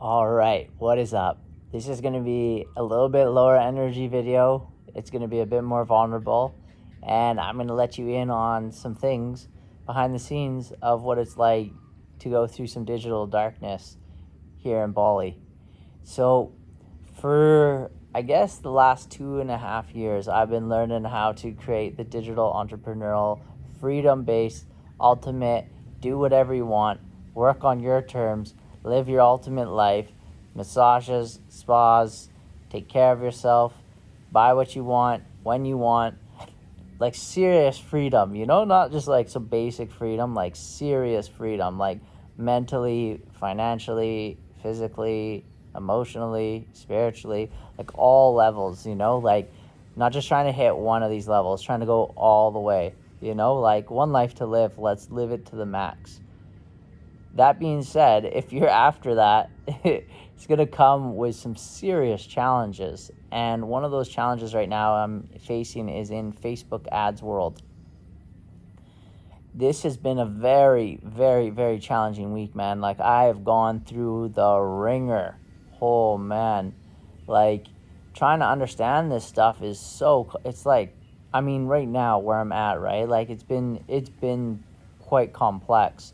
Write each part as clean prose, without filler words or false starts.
All right, what is up? This is going to be a little bit lower energy video. It's going to be a bit more vulnerable, and I'm going to let you in on some things behind the scenes of what it's like to go through some digital darkness here in Bali. So, for I guess the last 2.5 years, I've been learning how to create the digital entrepreneurial, freedom based, ultimate, do whatever you want, work on your terms, live your ultimate life, massages, spas, take care of yourself, buy what you want, when you want, like serious freedom, not just like some basic freedom, like serious freedom, like mentally, financially, physically, emotionally, spiritually, like all levels, like not just trying to hit one of these levels, trying to go all the way, like one life to live, let's live it to the max. That being said, if you're after that, it's going to come with some serious challenges. And one of those challenges right now I'm facing is in Facebook ads world. This has been a very, very, very challenging week, man. Like, I have gone through the ringer. Oh, man. Like, trying to understand this stuff is it's like, I mean, right now where I'm at, right? Like, it's been quite complex.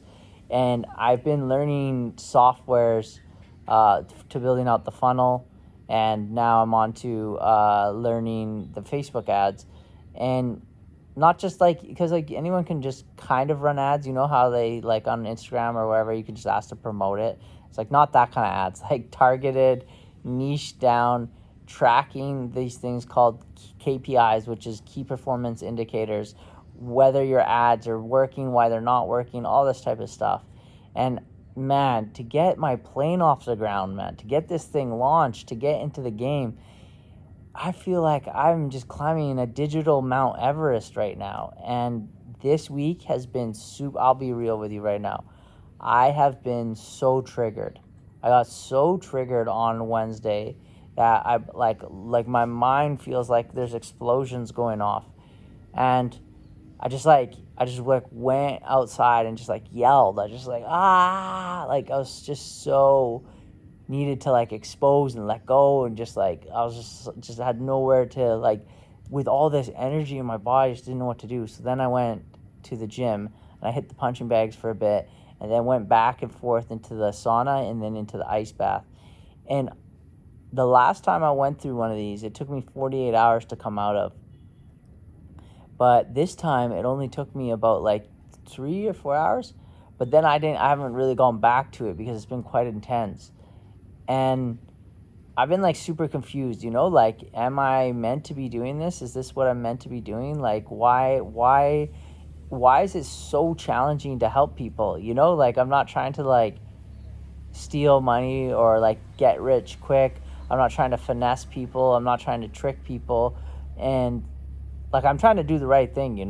And I've been learning softwares to building out the funnel. And now I'm on to learning the Facebook ads. And not just like, because like anyone can just kind of run ads, how they like on Instagram or wherever you can just ask to promote it. It's like not that kind of ads, like targeted, niche down, tracking these things called KPIs, which is key performance indicators, whether your ads are working, why they're not working, all this type of stuff. And man, to get my plane off the ground, man, to get this thing launched, to get into the game, I feel like I'm just climbing a digital Mount Everest right now. And this week has been I'll be real with you right now. I have been so triggered. I got so triggered on Wednesday that I like my mind feels like there's explosions going off. And I just went outside and just like yelled. I just like like I was just so needed to like expose and let go, and just like I was just had nowhere to like, with all this energy in my body, I just didn't know what to do. So then I went to the gym and I hit the punching bags for a bit, and then went back and forth into the sauna and then into the ice bath. And the last time I went through one of these, it took me 48 hours to come out of. But this time it only took me about like 3 or 4 hours. But then I haven't really gone back to it because it's been quite intense. And I've been like super confused, like, am I meant to be doing this? Is this what I'm meant to be doing? Like, why is it so challenging to help people? Like, I'm not trying to like steal money or like get rich quick. I'm not trying to finesse people. I'm not trying to trick people. And like, I'm trying to do the right thing,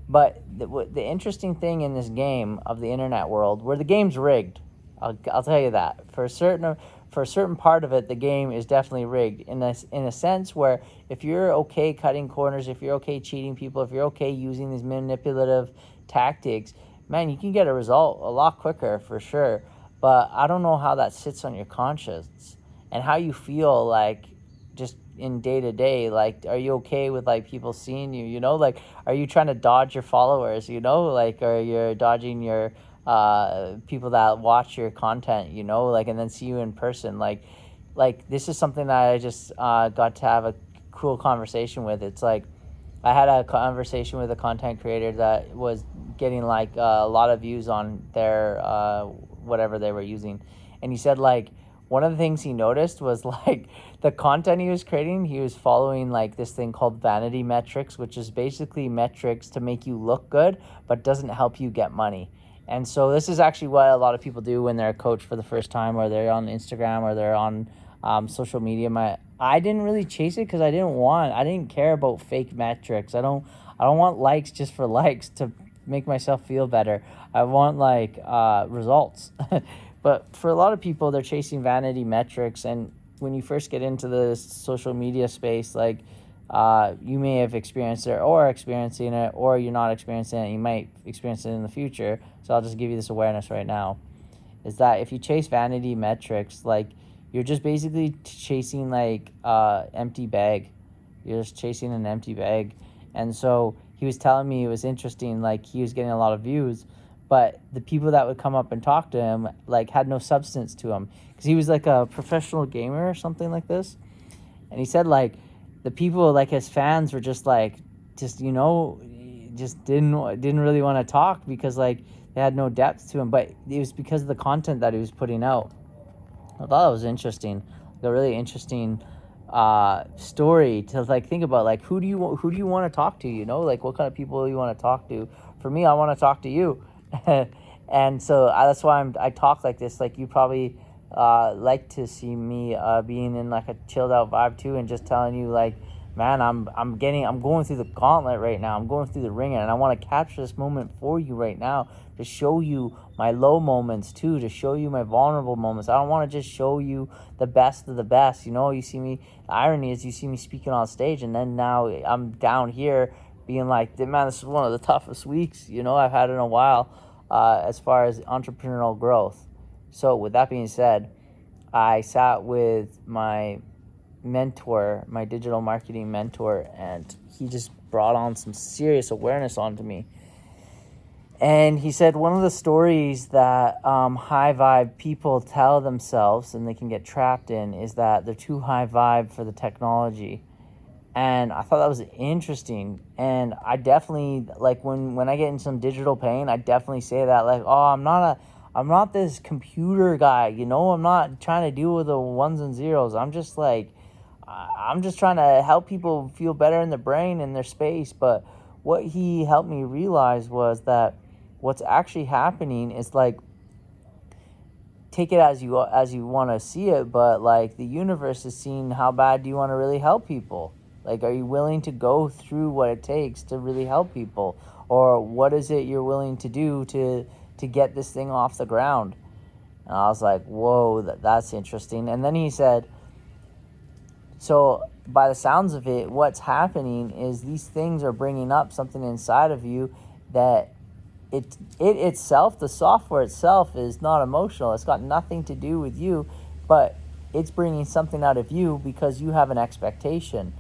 But the interesting thing in this game of the internet world, where the game's rigged, I'll tell you that for a certain part of it, the game is definitely rigged in a sense where if you're okay cutting corners, if you're okay cheating people, if you're okay using these manipulative tactics, man, you can get a result a lot quicker for sure. But I don't know how that sits on your conscience and how you feel like just in day to day. Like, are you okay with like people seeing you, like, are you trying to dodge your followers, like, or you're dodging your people that watch your content, like, and then see you in person. Like this is something that I just got to have a cool conversation with. It's like I had a conversation with a content creator that was getting like a lot of views on their whatever they were using, and he said like one of the things he noticed was like the content he was creating, he was following like this thing called vanity metrics, which is basically metrics to make you look good but doesn't help you get money. And so this is actually what a lot of people do when they're a coach for the first time, or they're on Instagram, or they're on social media. I didn't really chase it because I didn't care about fake metrics. I don't want likes just for likes to make myself feel better. I want like results. But for a lot of people, they're chasing vanity metrics. And when you first get into the social media space, like you may have experienced it or experiencing it, or you're not experiencing it. You might experience it in the future. So I'll just give you this awareness right now. is that if you chase vanity metrics, like, you're just basically chasing like empty bag. You're just chasing an empty bag. And so he was telling me it was interesting, like he was getting a lot of views, but the people that would come up and talk to him like had no substance to him, because he was like a professional gamer or something like this. And he said like the people, like his fans, were just like, just, just didn't really want to talk, because like they had no depth to him, but it was because of the content that he was putting out. I thought it was interesting, like a really interesting story to like think about, like who do you want to talk to, like what kind of people do you want to talk to. For me, I want to talk to you. And so that's why I talk like this. Like you probably like to see me being in like a chilled out vibe too, and just telling you like, man, I'm going through the gauntlet right now. I'm going through the ringer, and I want to capture this moment for you right now, to show you my low moments too, to show you my vulnerable moments. I don't want to just show you the best of the best. You see me, the irony is you see me speaking on stage, and then now I'm down here being like, man, this is one of the toughest weeks, I've had in a while, as far as entrepreneurial growth. So with that being said, I sat with my mentor, my digital marketing mentor, and he just brought on some serious awareness onto me. And he said one of the stories that high vibe people tell themselves and they can get trapped in is that they're too high vibe for the technology. And I thought that was interesting. And I definitely, like when I get in some digital pain, I definitely say that, like, oh, I'm not this computer guy, I'm not trying to deal with the ones and zeros. I'm just trying to help people feel better in their brain and their space. But what he helped me realize was that what's actually happening is, like, take it as you want to see it, but like the universe is seeing how bad do you want to really help people. Like, are you willing to go through what it takes to really help people, or what is it you're willing to do to get this thing off the ground? And I was like, whoa, that's interesting. And then he said, so by the sounds of it, what's happening is these things are bringing up something inside of you that it itself, the software itself, is not emotional. It's got nothing to do with you, but it's bringing something out of you because you have an expectation.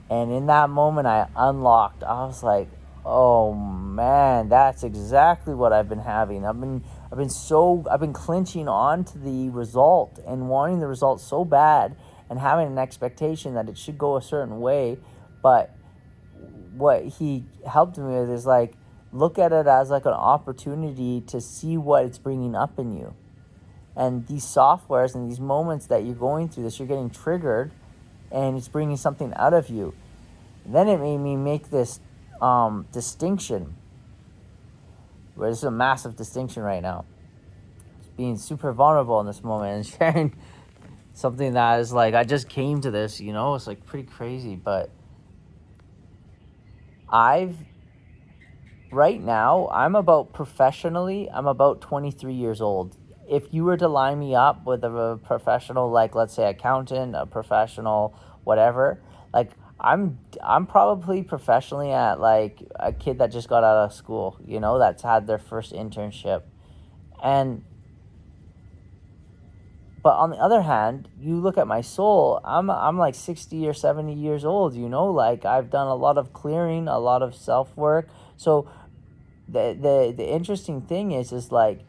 And in that moment, I unlocked. I was like, oh man, that's exactly what I've been having. I've been clinching on to the result and wanting the result so bad, and having an expectation that it should go a certain way. But what he helped me with is like, look at it as like an opportunity to see what it's bringing up in you. And these softwares and these moments that you're going through this, you're getting triggered, and it's bringing something out of you. And then it made me make this distinction, where this is a massive distinction right now. It's being super vulnerable in this moment and sharing something that is like, I just came to this, it's like pretty crazy. But right now, I'm about 23 years old. If you were to line me up with a professional, like let's say accountant, a professional, whatever, like I'm probably professionally at like a kid that just got out of school, that's had their first internship. But on the other hand, you look at my soul, I'm like 60 or 70 years old, like I've done a lot of clearing, a lot of self-work. So the interesting thing is like,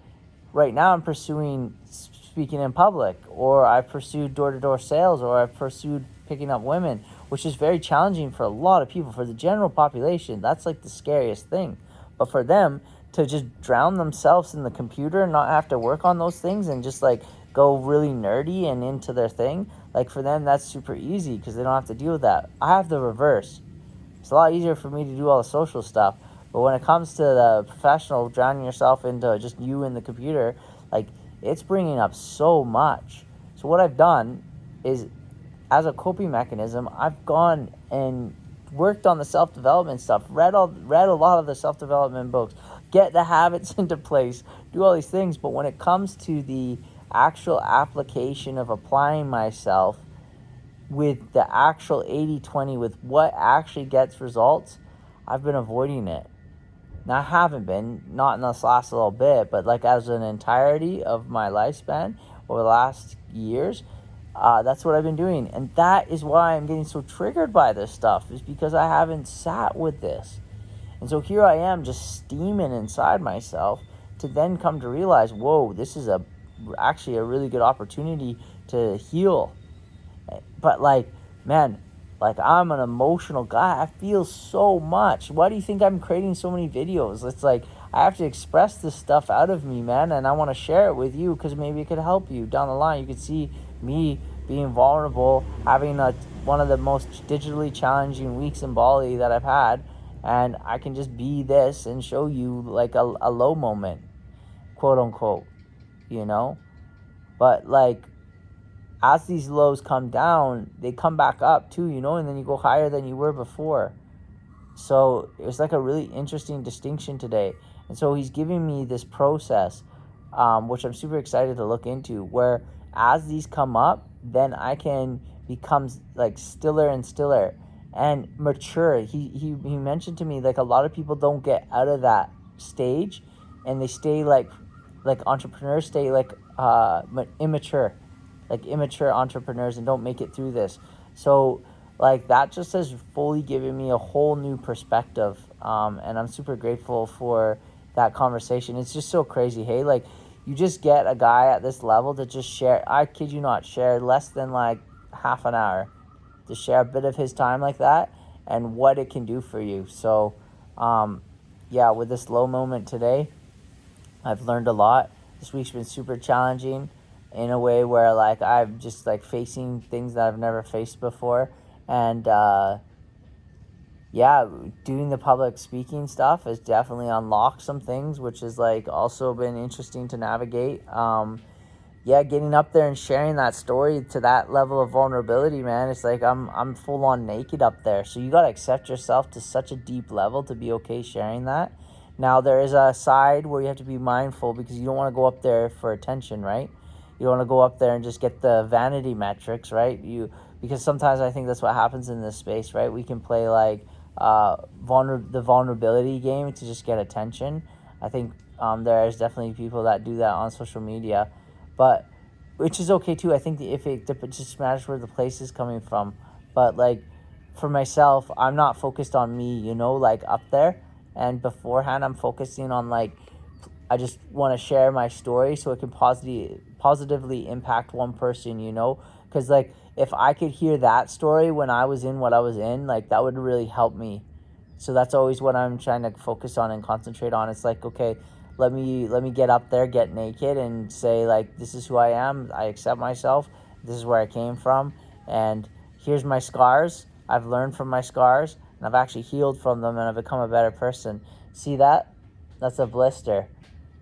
right now I'm pursuing speaking in public, or I've pursued door-to-door sales, or I've pursued picking up women, which is very challenging for a lot of people. For the general population, that's like the scariest thing. But for them to just drown themselves in the computer and not have to work on those things, and just like go really nerdy and into their thing, like for them that's super easy because they don't have to deal with that. I have the reverse. It's a lot easier for me to do all the social stuff. But when it comes to the professional, drowning yourself into just you and the computer, like it's bringing up so much. So what I've done is, as a coping mechanism, I've gone and worked on the self-development stuff, read a lot of the self-development books, get the habits into place, do all these things. But when it comes to the actual application of applying myself with the actual 80-20, with what actually gets results, I've been avoiding it. Now, I haven't been, not in this last little bit, but like as an entirety of my lifespan over the last years, that's what I've been doing. And that is why I'm getting so triggered by this stuff, is because I haven't sat with this. And so here I am just steaming inside myself to then come to realize, whoa, this is actually a really good opportunity to heal. But like, man, like I'm an emotional guy. I feel so much. Why do you think I'm creating so many videos? It's like I have to express this stuff out of me, man, and I want to share it with you because maybe it could help you down the line. You could see me being vulnerable, having one of the most digitally challenging weeks in Bali that I've had, and I can just be this and show you like a low moment, quote unquote, you know? But like, as these lows come down, they come back up too, and then you go higher than you were before. So it's like a really interesting distinction today. And so he's giving me this process, which I'm super excited to look into, where as these come up, then I can become like stiller and stiller and mature. He mentioned to me like a lot of people don't get out of that stage, and they stay like entrepreneurs stay like immature, like immature entrepreneurs, and don't make it through this. So like that just has fully given me a whole new perspective, and I'm super grateful for that conversation. It's just so crazy, hey, like you just get a guy at this level to just share, I kid you not, share less than like half an hour to share a bit of his time like that and what it can do for you. So yeah, with this low moment today, I've learned a lot. This week's been super challenging in a way where like I'm just like facing things that I've never faced before. And yeah, doing the public speaking stuff has definitely unlocked some things, which has like also been interesting to navigate. Yeah, getting up there and sharing that story to that level of vulnerability, man, it's like I'm full on naked up there. So you got to accept yourself to such a deep level to be okay sharing that. Now there is a side where you have to be mindful because you don't want to go up there for attention, right? You don't want to go up there and just get the vanity metrics, right? Because sometimes I think that's what happens in this space, right? We can play like the vulnerability game to just get attention. I think there's definitely people that do that on social media, but which is okay too. I think if it just matters where the place is coming from. But like for myself, I'm not focused on me, like up there. And beforehand, I'm focusing on like I just want to share my story so it can positively impact one person, because like if I could hear that story when I was in what I was in, like that would really help me. So that's always what I'm trying to focus on and concentrate on. It's like, okay, let me get up there, get naked, and say like, this is who I am. I accept myself. This is where I came from, and here's my scars. I've learned from my scars, and I've actually healed from them, and I've become a better person. See that? That's a blister.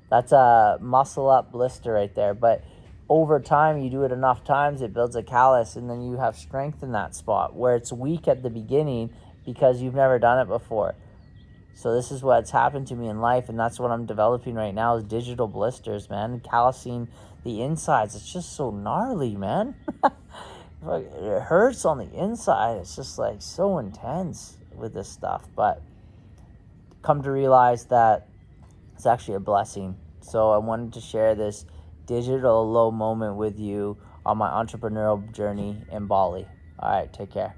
That's a muscle up blister right there. But over time, you do it enough times, it builds a callus, and then you have strength in that spot where it's weak at the beginning because you've never done it before. So this is what's happened to me in life, and that's what I'm developing right now is digital blisters, man. Callousing the insides. It's just so gnarly, man. It hurts on the inside. It's just like so intense with this stuff. But come to realize that it's actually a blessing. So I wanted to share this digital low moment with you on my entrepreneurial journey in Bali. All right, take care.